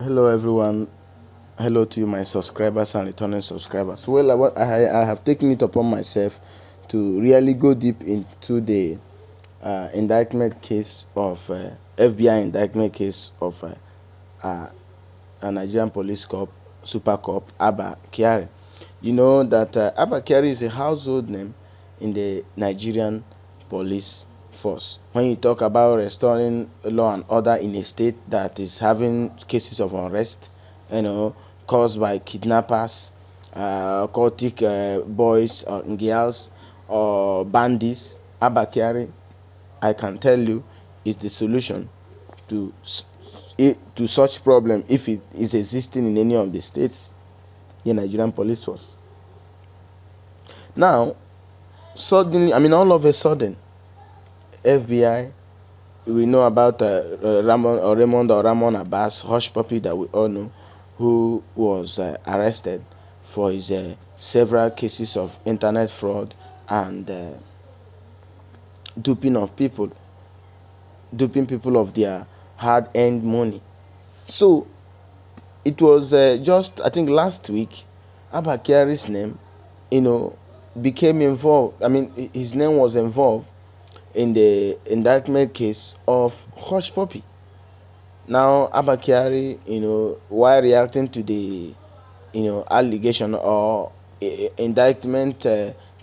Hello, everyone. Hello to you, my subscribers and returning subscribers. Well, I have taken it upon myself to really go deep into the indictment case of FBI indictment case of a Nigerian police cop, super cop, Abba Kyari. You know that Abba Kyari is a household name in the Nigerian police force. When you talk about restoring law and order in a state that is having cases of unrest, caused by kidnappers, cultic boys or girls or bandits, Abba Kyari, I can tell you, is the solution to to such problem if it is existing in any of the states, the Nigerian police force. Now, suddenly, all of a sudden, FBI, we know about Raymond or Ramon Abbas, Hushpuppi, that we all know, who was arrested for his several cases of internet fraud and duping people of their hard-earned money. So it was just, I think, last week, Abba Kyari's name, became involved. His name was involved in the indictment case of Hushpuppi. Now, Abba Kyari, while reacting to the, allegation or indictment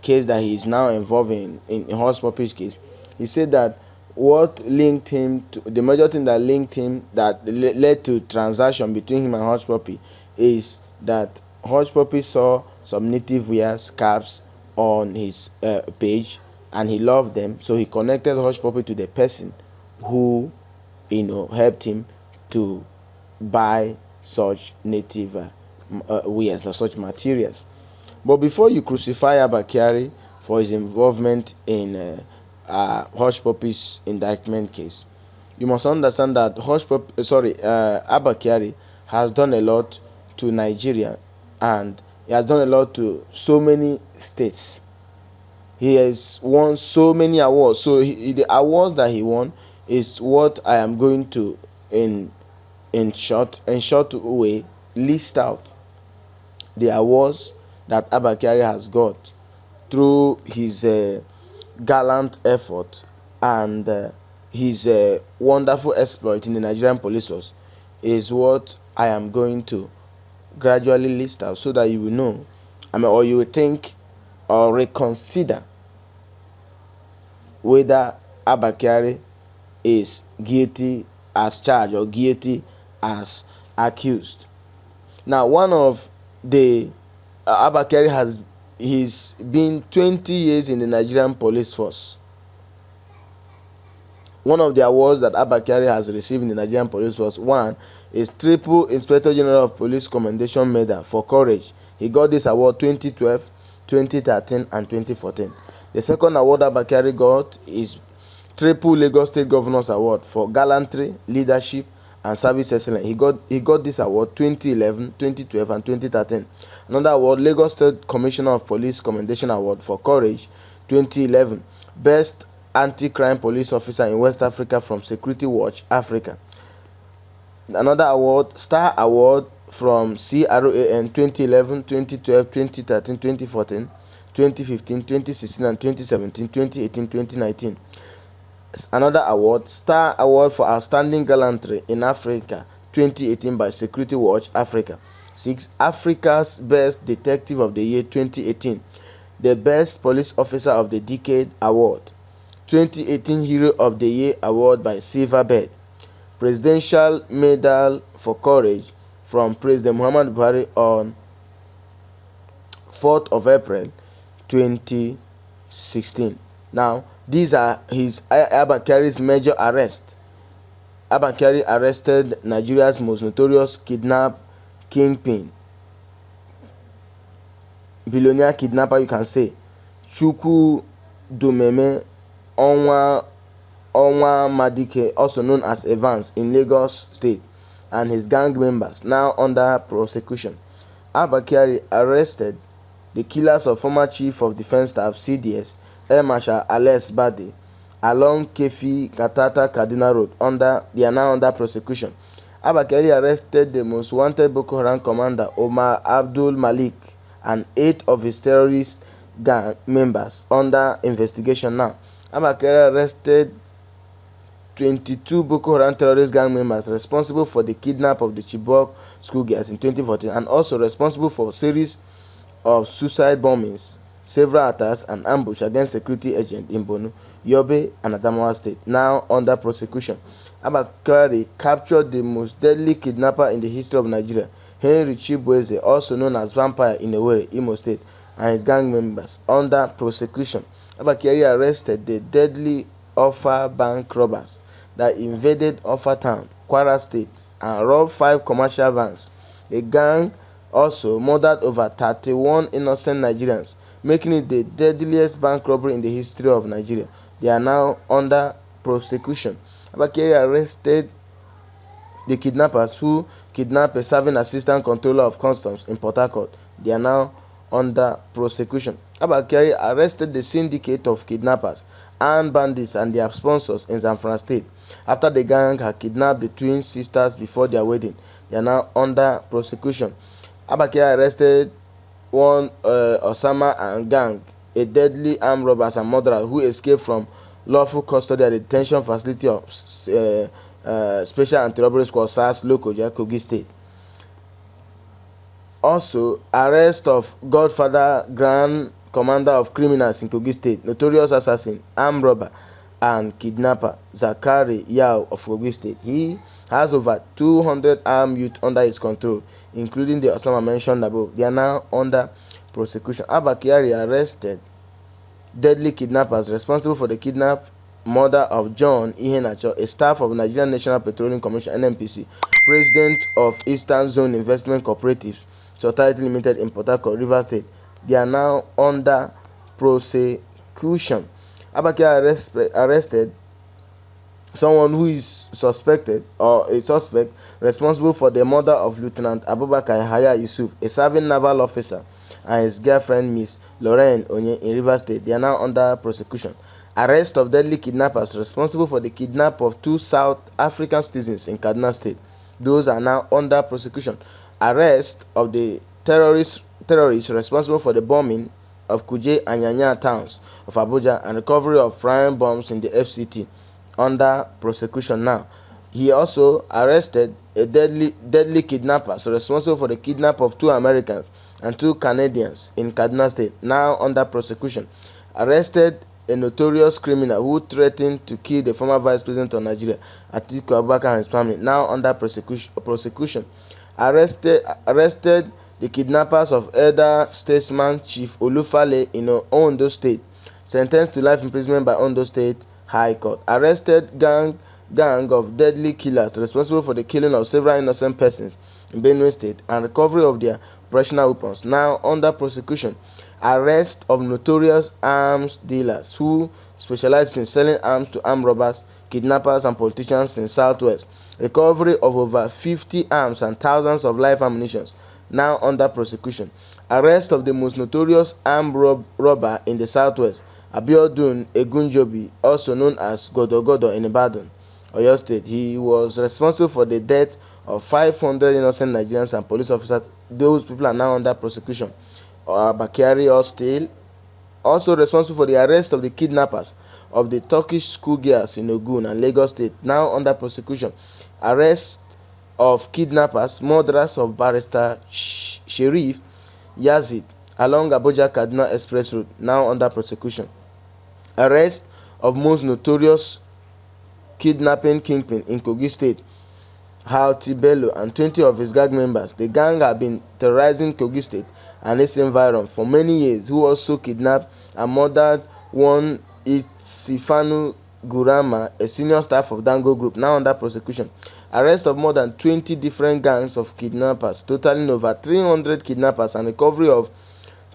case that he is now involved in Hushpuppi's case, he said that what linked him to the major thing that linked him that led to transaction between him and Hushpuppi is that Hushpuppi saw some native wear scarves on his page and he loved them, so he connected Hushpuppi to the person who helped him to buy such native wears, such materials. But before you crucify Abba Kyari for his involvement in Hushpuppi's indictment case, you must understand that Abba Kyari has done a lot to Nigeria and he has done a lot to so many states. He has won so many awards. So the awards that he won is what I am going to, in short way, list out. The awards that Abba Kyari has got through his gallant effort and his wonderful exploit in the Nigerian police force is what I am going to gradually list out, so that you will know, or you will think or reconsider whether Abba Kyari is guilty as charged or guilty as accused. Now, one of the Abba Kyari he's been 20 years in the Nigerian police force. One of the awards that Abba Kyari has received in the Nigerian police force, one is Triple Inspector General of Police Commendation Medal for courage. He got this award 2012, 2013 and 2014. The second award Abba Kyari got is Triple Lagos State Governors Award for gallantry, leadership and service excellence. He got this award 2011, 2012 and 2013. Another award, Lagos State Commissioner of Police Commendation Award for courage 2011. Best Anti-Crime Police Officer in West Africa from Security Watch Africa. Another award, Star Award from CRAN 2011, 2012, 2013, 2014, 2015, 2016 and 2017, 2018, 2019. Another award, Star Award for Outstanding Gallantry in Africa 2018 by Security Watch Africa. 6. Africa's Best Detective of the Year 2018. The Best Police Officer of the Decade Award. 2018 Hero of the Year Award by Silverbird. Presidential Medal for Courage from President Muhammadu Buhari on 4th of April 2016. Now, these are his Abba Kyari's major arrest. Abba Kyari arrested Nigeria's most notorious kidnap kingpin, billionaire kidnapper, you can say, Chukwu Dumeme Onwa Madike, also known as Evans, in Lagos State, and his gang members, now under prosecution. Abba Kyari arrested the killers of former Chief of Defence Staff (CDS) Air Marshal Alex Bade along Kefi Katata Kaduna Road. They are now under prosecution. Abba Kyari arrested the most wanted Boko Haram commander Omar Abdul Malik and 8 of his terrorist gang members under investigation now. Abba Kyari arrested 22 Boko Haram terrorist gang members responsible for the kidnap of the Chibok schoolgirls in 2014 and also responsible for a series of suicide bombings, several attacks and ambush against security agents in Borno, Yobe and Adamawa State, now under prosecution. Abba Kyari captured the most deadly kidnapper in the history of Nigeria, Henry Chibueze, also known as Vampire in Owerri, Imo State, and his gang members under prosecution. Abba Kyari arrested the deadly Offa bank robbers that invaded Offa Town, Kwara State, and robbed 5 commercial vans. The gang also murdered over 31 innocent Nigerians, making it the deadliest bank robbery in the history of Nigeria. They are now under prosecution. Abba Kyari arrested the kidnappers who kidnapped a serving assistant controller of customs in Port Harcourt. They are now under prosecution. Abba Kyari arrested the syndicate of kidnappers and bandits and their sponsors in Zamfara State after the gang had kidnapped the twin sisters before their wedding. They are now under prosecution. Abba Kyari arrested one Osama and gang, a deadly armed robbers and murderer who escaped from lawful custody at the detention facility of Special Anti-Robbery Squad SARS Lokoja, Kogi State. Also, arrest of Godfather Grand Commander of Criminals in Kogi State, notorious assassin, armed robber and kidnapper Zakari Yao of Kogi State. He has over 200 armed youth under his control, including the Osama mentioned above. They are now under prosecution. Abba Kyari arrested deadly kidnappers responsible for the murder of John Iheanacho, a staff of Nigerian National Petroleum Commission (NNPC), president of Eastern Zone Investment Cooperative Society Limited in Port Harcourt, Rivers State. They are now under prosecution. Abba Kyari arrested someone who is suspected or a suspect responsible for the murder of Lieutenant Abubakar Yahaya Yusuf, a serving naval officer, and his girlfriend Miss Lorraine Onye in Rivers State. They are now under prosecution. Arrest of deadly kidnappers responsible for the kidnap of 2 South African citizens in Kaduna State. Those are now under prosecution. Arrest of the terrorists responsible for the bombing of Kuje and Nyanya towns of Abuja and recovery of flying bombs in the FCT, under prosecution now. He also arrested a deadly kidnappers responsible for the kidnap of 2 Americans and 2 Canadians in Kaduna State, now under prosecution. Arrested a notorious criminal who threatened to kill the former vice president of Nigeria, Atiku Abubakar, and his family, now under prosecution. Arrested the kidnappers of elder statesman Chief Olufale in Ondo State, sentenced to life imprisonment by Ondo State High Court. Arrested gang of deadly killers responsible for the killing of several innocent persons in Benue State and recovery of their operational weapons, now under prosecution. Arrest of notorious arms dealers who specialize in selling arms to armed robbers, kidnappers and politicians in Southwest. Recovery of over 50 arms and thousands of live ammunition, now under prosecution. Arrest of the most notorious armed robber in the Southwest, Abiodun Egunjobi, also known as Godo in Ibadan, Oyo State. He was responsible for the death of 500 innocent Nigerians and police officers. Those people are now under prosecution. Abba Kyari also responsible for the arrest of the kidnappers of the Turkish schoolgirls in Ogun and Lagos State, now under prosecution. Arrest of kidnappers, murderers of Barrister Sherif Yazid along Abuja Kaduna Express Road, now under prosecution. Arrest of most notorious kidnapping kingpin in Kogi State, Hauti Bello, and 20 of his gang members. The gang have been terrorizing Kogi State and its environment for many years, who also kidnapped and murdered one Isifanu Gurama, a senior staff of Dango Group, now under prosecution. Arrest of more than 20 different gangs of kidnappers, totaling over 300 kidnappers, and recovery of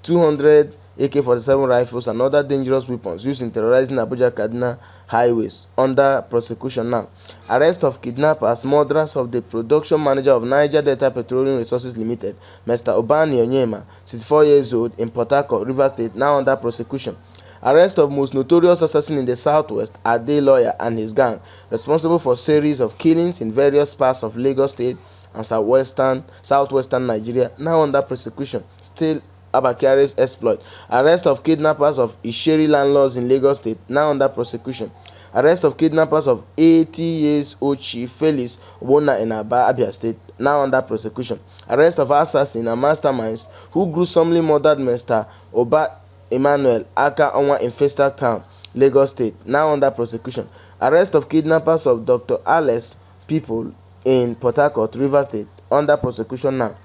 200 AK-47 rifles and other dangerous weapons used in terrorizing Abuja Kaduna highways, under prosecution now. Arrest of kidnappers, murderers of the production manager of Niger Delta Petroleum Resources Limited, Mr. Obani Onyema, 64 years old, in Port Harcourt, Rivers State, now under prosecution. Arrest of most notorious assassin in the Southwest, Ade Lawyer and his gang, responsible for series of killings in various parts of Lagos State and southwestern Nigeria, now under prosecution. Still Abba Kyari's exploit. Arrest of kidnappers of Isheri landlords in Lagos State, now under prosecution. Arrest of kidnappers of 80 years old Chief Felix Wona in Aba, Abia State, now under prosecution. Arrest of assassins and masterminds who gruesomely murdered Mr. Oba Emmanuel Aka Onwa in Festac Town, Lagos State, now under prosecution. Arrest of kidnappers of Dr. Alice People in Port Harcourt, Rivers State, under prosecution now.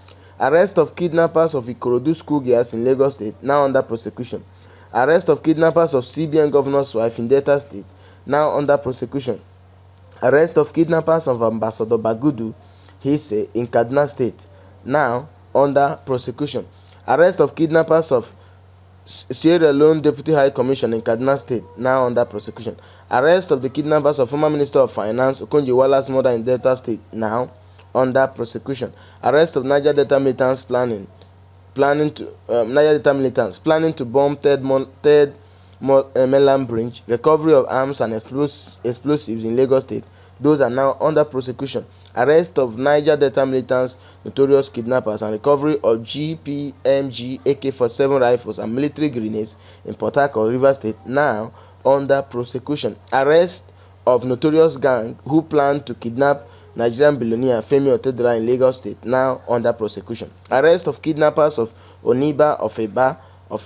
Arrest of kidnappers of Ikorodu schoolgirls in Lagos State, now under prosecution. Arrest of kidnappers of CBN governor's wife in Delta State, now under prosecution. Arrest of kidnappers of Ambassador Bagudu Hisse in Kaduna State, now under prosecution. Arrest of kidnappers of Sierra Leone Deputy High Commission in Kaduna State, now under prosecution. Arrest of the kidnappers of former Minister of Finance Okonjo-Iweala's mother in Delta State, now under prosecution. Arrest of Niger Delta militants planning to bomb third mainland bridge. Recovery of arms and explosives in Lagos State. Those are now under prosecution. Arrest of Niger Delta militants, notorious kidnappers, and recovery of GPMG AK-47 rifles and military grenades in Port Harcourt, Rivers State, now under prosecution. Arrest of notorious gang who planned to kidnap Nigerian billionaire Femi Otedora in Lagos State, now under prosecution. Arrest of kidnappers of Oniba of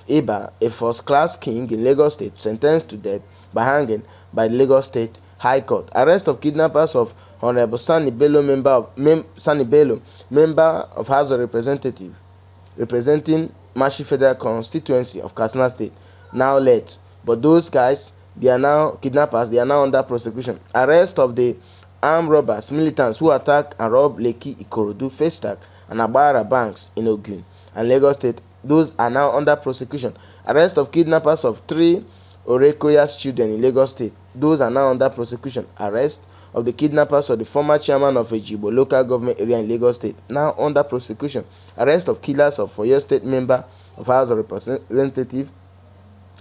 Eba, a first-class king in Lagos State, sentenced to death by hanging by the Lagos State High Court. Arrest of kidnappers of Honorable Sani Bello, member of House of Representatives, representing Mashi Federal Constituency of Katsina State, now late. But those guys, they are now kidnappers, they are now under prosecution. Arrest of the armed robbers, militants who attack and rob Lekki, Ikorodu, Festac, and Agbara banks in Ogun and Lagos State. Those are now under prosecution. Arrest of kidnappers of 3 Orekoya's children in Lagos State. Those are now under prosecution. Arrest of the kidnappers of the former chairman of Ejibo local government area in Lagos State, now under prosecution. Arrest of killers of Oyo State member of House of Representatives,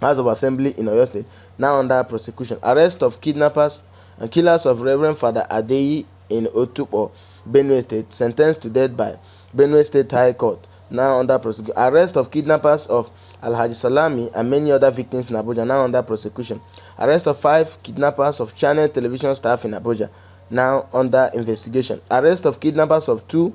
House of Assembly in Oyo State, now under prosecution. Arrest of kidnappers and killers of Reverend Father Adeyi in Otupo, Benue State, sentenced to death by Benue State High Court, now under prosecution. Arrest of kidnappers of Alhaji Salami and many other victims in Abuja, now under prosecution. Arrest of 5 kidnappers of channel television staff in Abuja, now under investigation. Arrest of kidnappers of 2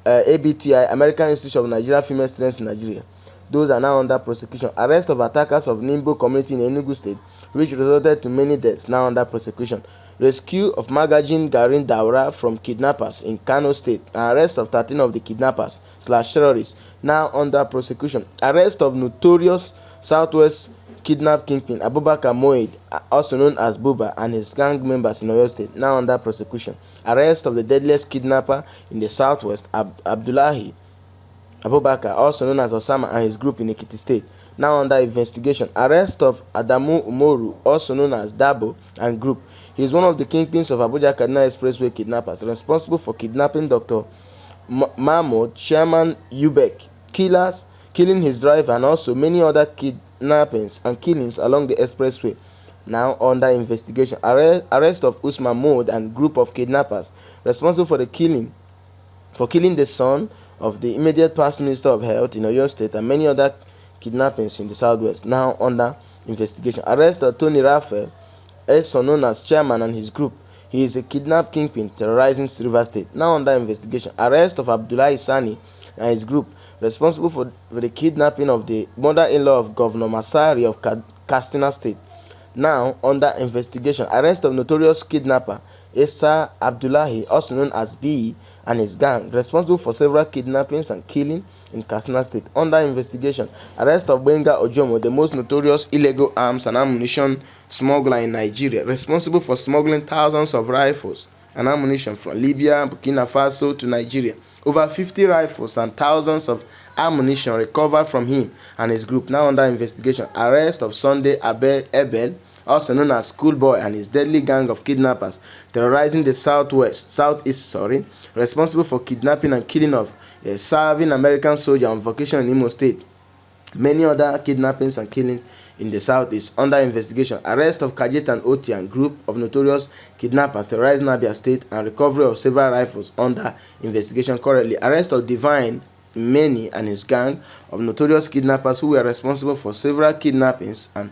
ABTI, American Institute of Nigeria female students in Nigeria. Those are now under prosecution. Arrest of attackers of Nimbo community in Enugu State, which resulted to many deaths, now under prosecution. Rescue of Magajin Garin Daura from kidnappers in Kano State, and arrest of 13 of the kidnappers/terrorists, now under prosecution. Arrest of notorious Southwest kidnap kingpin Abubakar Moed, also known as Buba, and his gang members in Oyo State, now under prosecution. Arrest of the deadliest kidnapper in the Southwest, Abdullahi Abubakar, also known as Osama, and his group in Ekiti State, now under investigation. Arrest of Adamu Umoru, also known as Dabo, and group. He is one of the kingpins of Abuja-Kaduna Expressway kidnappers, responsible for kidnapping Dr. Mahmoud, Chairman Ubek, killing his driver, and also many other kidnappings and killings along the expressway, now under investigation. Arrest of Usman Mohd and group of kidnappers, responsible for killing the son of the immediate past Minister of Health in Oyo State and many other kidnappings in the Southwest, now under investigation. Arrest of Tony Raphael, also known as Chairman, and his group. He is a kidnap kingpin terrorizing Rivers State, now under investigation. Arrest of Abdullahi Sani and his group, responsible for the kidnapping of the mother-in-law of Governor Masari of Katsina State, now under investigation. Arrest of notorious kidnapper Esa Abdullahi, also known as B, and his gang, responsible for several kidnappings and killing in Katsina State, under investigation. Arrest of Benga Ojomo, the most notorious illegal arms and ammunition smuggler in Nigeria, responsible for smuggling thousands of rifles and ammunition from Libya, Burkina Faso to Nigeria. Over 50 rifles and thousands of ammunition recovered from him and his group, now under investigation. Arrest of Sunday Ebel, also known as Schoolboy, and his deadly gang of kidnappers terrorizing the southeast, responsible for kidnapping and killing of a serving American soldier on vacation in Imo State. Many other kidnappings and killings in the southeast under investigation. Arrest of Kajet and Otian group of notorious kidnappers terrorizing Abia State and recovery of several rifles under investigation currently. Arrest of Divine Many and his gang of notorious kidnappers who were responsible for several kidnappings and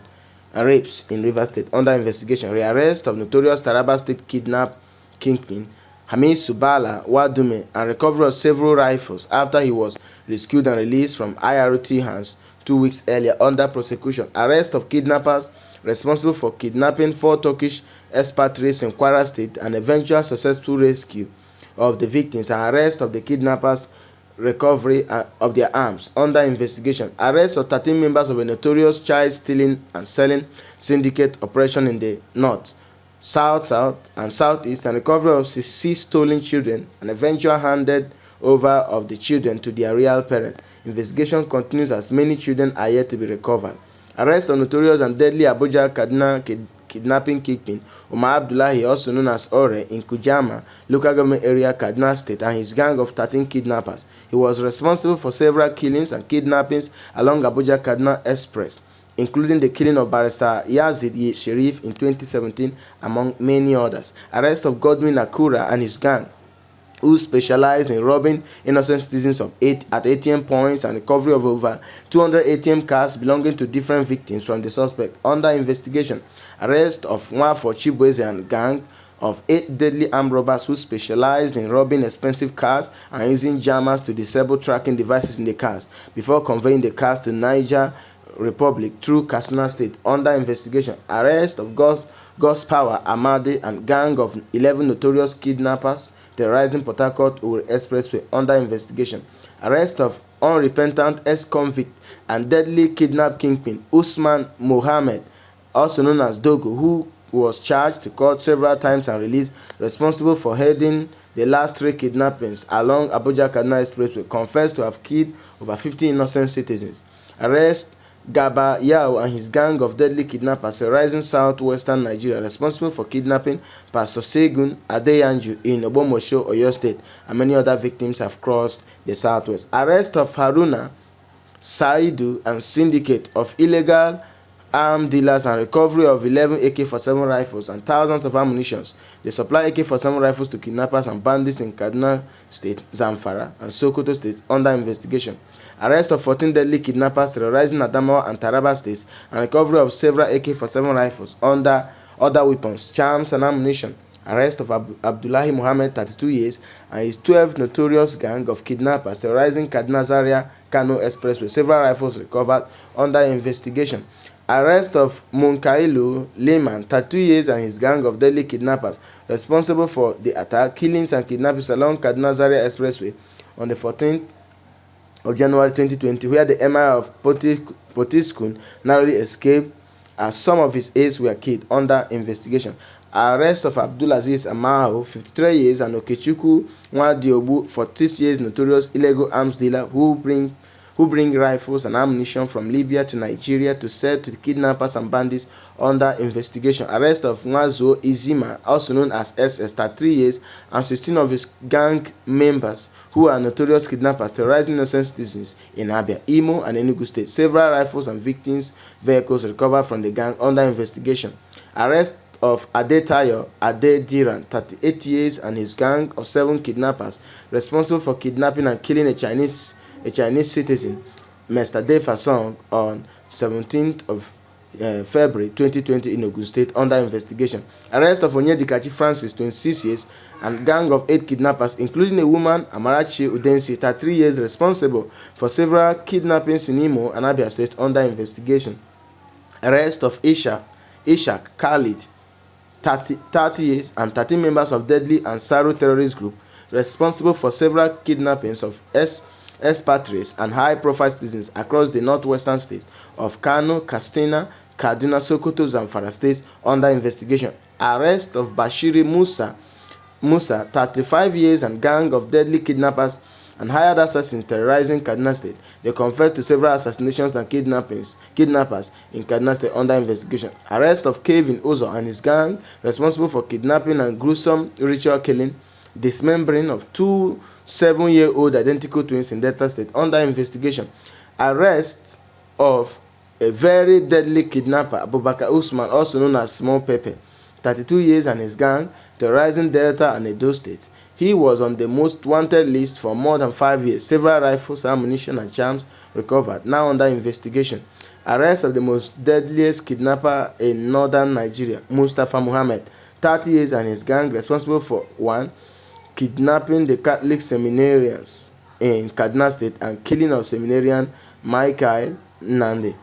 rapes in Rivers State under investigation. Rearrest of notorious Taraba State kidnap kingpin Hamid Subala Wadume and recovery of several rifles after he was rescued and released from IRT hands 2 weeks earlier under prosecution. Arrest of kidnappers responsible for kidnapping 4 Turkish expatriates in Kwara State and eventual successful rescue of the victims and arrest of the kidnappers, recovery of their arms under investigation. Arrest of 13 members of a notorious child stealing and selling syndicate operation in the north, south and southeast and recovery of 6 stolen children and eventual handed over of the children to their real parents. Investigation continues as many children are yet to be recovered. Arrest of notorious and deadly Abuja Kaduna kidnapping kingpin Umar Abdullahi, also known as Ore, in Kujama local government area, Kaduna State, and his gang of 13 kidnappers. He was responsible for several killings and kidnappings along Abuja Kaduna Express, including the killing of Barrister Yazid Sharif in 2017, among many others. Arrest of Godwin Akura and his gang, who specialize in robbing innocent citizens at ATM points and recovery of over 200 ATM cards belonging to different victims from the suspect under investigation. Arrest of Nwafo Chibueze and gang of 8 deadly armed robbers who specialized in robbing expensive cars and using jammers to disable tracking devices in the cars before conveying the cars to Niger Republic through Katsina State under investigation. Arrest of God's Power Amadi and gang of 11 notorious kidnappers terrorizing Port Harcourt Owerri Expressway under investigation. Arrest of unrepentant ex-convict and deadly kidnap kingpin Usman Mohammed, also known as Dogo, who was charged to court several times and released, responsible for heading the last 3 kidnappings along Abuja Kaduna Expressway, confessed to have killed over 50 innocent citizens. Arrest Gaba Yao and his gang of deadly kidnappers terrorizing southwestern Nigeria, responsible for kidnapping Pastor Segun Adeyanju in Obomosho, Oyo State, and many other victims have crossed the southwest. Arrest of Haruna Saidu and syndicate of illegal armed dealers and recovery of 11 AK-47 rifles and thousands of ammunition. They supply AK-47 rifles to kidnappers and bandits in Kaduna State, Zamfara, and Sokoto States under investigation. Arrest of 14 deadly kidnappers terrorizing Adamawa and Taraba States and recovery of several AK-47 rifles under other weapons, charms, and ammunition. Arrest of Abdullahi Muhammad, 32 years, and his 12 notorious gang of kidnappers terrorizing Kaduna Zaria Kano Expressway. Several rifles recovered under investigation. Arrest of Munkailu Lehman, 32 years, and his gang of deadly kidnappers responsible for the attack, killings, and kidnappings along Kaduna Zaria Expressway on the 14th of January 2020, where the Emir of Potiskun narrowly escaped as some of his aides were killed under investigation. Arrest of Abdulaziz Amaho, 53 years, and Okechukwu Nwadiobu, 46 years, notorious illegal arms dealer who bring rifles and ammunition from Libya to Nigeria to sell to the kidnappers and bandits under investigation. Arrest of Nwazo Izima, also known as SS, 33 years, and 16 of his gang members who are notorious kidnappers terrorizing innocent citizens in Abia, Imo, and Enugu State. Several rifles and victims' vehicles recovered from the gang under investigation. Arrest of Adetayo Adediran, 38 years, and his gang of 7 kidnappers responsible for kidnapping and killing a Chinese citizen, Mr. Defa Song, on 17th of February 2020 in Ogun State under investigation. Arrest of Onyedikachi Francis, 26 years, and gang of 8 kidnappers, including a woman, Amarachi Udensi, 33 years, responsible for several kidnappings in Imo and Abia State under investigation. Arrest of Ishak Khalid, 30 years, and 13 members of deadly Ansaru terrorist group responsible for several kidnappings of expatriates and high-profile citizens across the northwestern states of Kano, Katsina, Kaduna, Sokoto, Zamfara states under investigation. Arrest of Bashiri Musa, 35 years, and gang of deadly kidnappers and hired assassins terrorizing Kaduna State. They confessed to several assassinations and kidnappers in Kaduna State under investigation. Arrest of Kevin Ozo and his gang responsible for kidnapping and gruesome ritual killing, dismembering of 2 7-year-old identical twins in Delta State under investigation. Arrest of a very deadly kidnapper, Abubakar Usman, also known as Small Pepper, 32 years, and his gang, terrorizing Delta and Edo states. He was on the most wanted list for more than 5 years. Several rifles, ammunition, and charms recovered, now under investigation. Arrest of the most deadliest kidnapper in northern Nigeria, Mustafa Muhammad, 30 years, and his gang, responsible for 1. Kidnapping the Catholic seminarians in Kaduna State and killing of seminarian Michael Nande.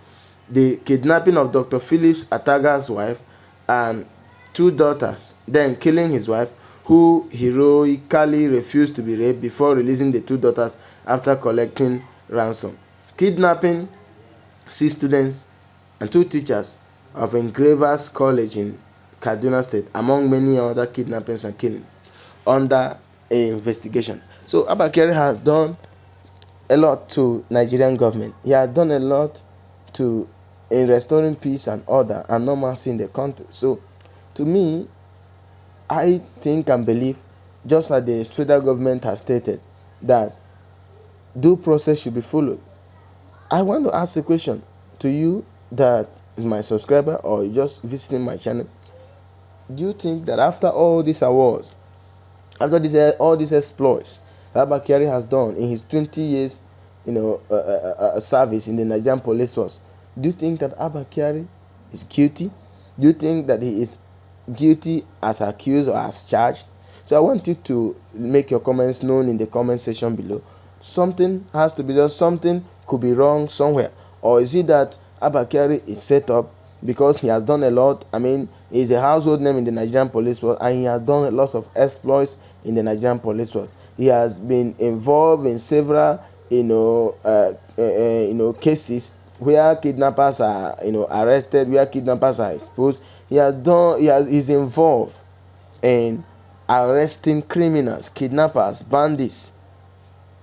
The kidnapping of Dr. Phillips Ataga's wife and 2 daughters, then killing his wife, who heroically refused to be raped before releasing the 2 daughters after collecting ransom. Kidnapping 6 students and 2 teachers of Engravers College in Kaduna State, among many other kidnappings and killings, under investigation. So Abba Kyari has done a lot to Nigerian government. He has done a lot in restoring peace and order and normalcy in the country. So to me, I think and believe, just like the federal government has stated, that due process should be followed. I want to ask a question to you that is my subscriber or just visiting my channel. Do you think that after all these awards, after all these exploits that Abba Kyari has done in his 20 years, service in the Nigerian police force, do you think that Abba Kyari is guilty? Do you think that he is guilty as accused or as charged? So I want you to make your comments known in the comment section below. Something has to be done. Something could be wrong somewhere. Or is it that Abba Kyari is set up because he has done a lot? I mean, he's a household name in the Nigerian police force, and he has done a lot of exploits in the Nigerian police force. He has been involved in several, cases where kidnappers are, arrested, where kidnappers are exposed. He's involved in arresting criminals, kidnappers, bandits.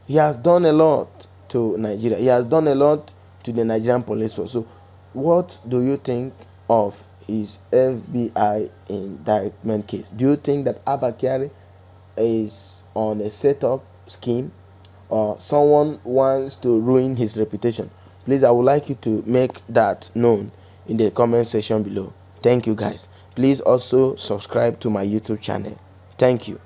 He has done a lot to Nigeria. He has done a lot to the Nigerian police force. So what do you think of his FBI indictment case? Do you think that Abba Kyari is on a setup scheme, or someone wants to ruin his reputation? Please, I would like you to make that known in the comment section below. Thank you, guys. Please also subscribe to my YouTube channel. Thank you.